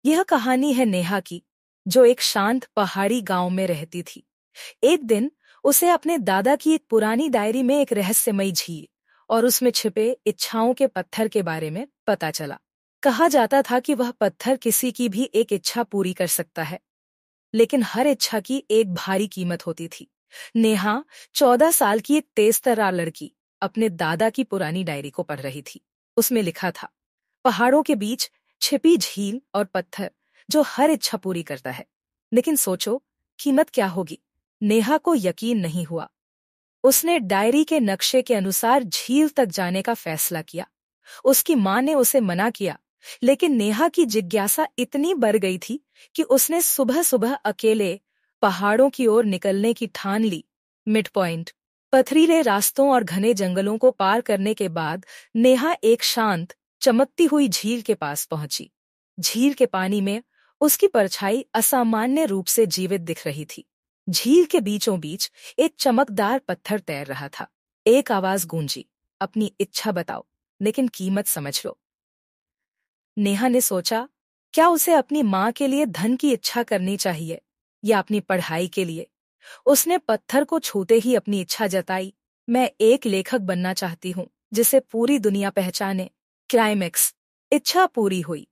यह कहानी है नेहा की, जो एक शांत पहाड़ी गांव में रहती थी। एक दिन उसे अपने दादा की एक पुरानी डायरी में एक रहस्यमयी झील और उसमें छिपे इच्छाओं के पत्थर के बारे में पता चला। कहा जाता था कि वह पत्थर किसी की भी एक इच्छा पूरी कर सकता है, लेकिन हर इच्छा की एक भारी कीमत होती थी। नेहा, 14 साल की एक तेज तर्रार लड़की, अपने दादा की पुरानी डायरी को पढ़ रही थी। उसमें लिखा था, पहाड़ों के बीच छिपी झील और पत्थर जो हर इच्छा पूरी करता है। लेकिन सोचो, कीमत क्या होगी? नेहा को यकीन नहीं हुआ। उसने डायरी के नक्शे के अनुसार झील तक जाने का फैसला किया। उसकी मां ने उसे मना किया, लेकिन नेहा की जिज्ञासा इतनी बढ़ गई थी कि उसने सुबह सुबह अकेले पहाड़ों की ओर निकलने की ठान ली। मिड पॉइंट, पथरीले रास्तों और घने जंगलों को पार करने के बाद नेहा एक शांत, चमकती हुई झील के पास पहुंची। झील के पानी में उसकी परछाई असामान्य रूप से जीवित दिख रही थी। झील के बीचों बीच एक चमकदार पत्थर तैर रहा था। एक आवाज गूंजी, अपनी इच्छा बताओ, लेकिन कीमत समझ लो। नेहा ने सोचा, क्या उसे अपनी मां के लिए धन की इच्छा करनी चाहिए या अपनी पढ़ाई के लिए? उसने पत्थर को छूते ही अपनी इच्छा जताई, मैं एक लेखक बनना चाहती हूँ जिसे पूरी दुनिया पहचाने। क्लाइमेक्स, इच्छा पूरी हुई।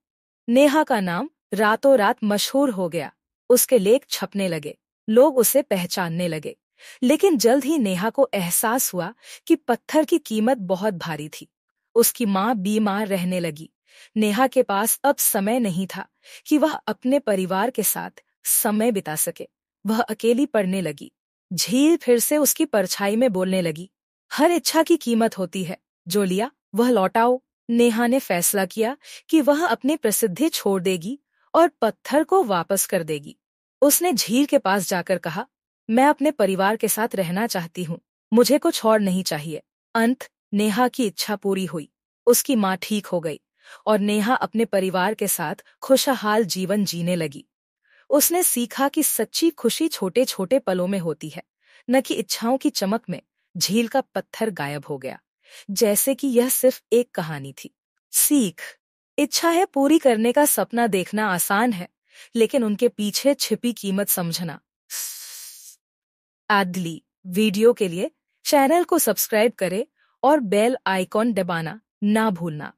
नेहा का नाम रातों रात मशहूर हो गया। उसके लेख छपने लगे, लोग उसे पहचानने लगे। लेकिन जल्द ही नेहा को एहसास हुआ कि पत्थर की कीमत बहुत भारी थी। उसकी मां बीमार रहने लगी। नेहा के पास अब समय नहीं था कि वह अपने परिवार के साथ समय बिता सके। वह अकेली पड़ने लगी। झील फिर से उसकी परछाई में बोलने लगी, हर इच्छा की कीमत होती है, जो लिया वह लौटाओ। नेहा ने फैसला किया कि वह अपनी प्रसिद्धि छोड़ देगी और पत्थर को वापस कर देगी। उसने झील के पास जाकर कहा, मैं अपने परिवार के साथ रहना चाहती हूँ, मुझे कुछ और नहीं चाहिए। अंत, नेहा की इच्छा पूरी हुई। उसकी माँ ठीक हो गई और नेहा अपने परिवार के साथ खुशहाल जीवन जीने लगी। उसने सीखा कि सच्ची खुशी छोटे छोटे पलों में होती है, न कि इच्छाओं की चमक में। झील का पत्थर गायब हो गया, जैसे कि यह सिर्फ एक कहानी थी। सीख, इच्छा है पूरी करने का सपना देखना आसान है, लेकिन उनके पीछे छिपी कीमत समझना। अगली वीडियो के लिए चैनल को सब्सक्राइब करें और बेल आइकॉन दबाना ना भूलना।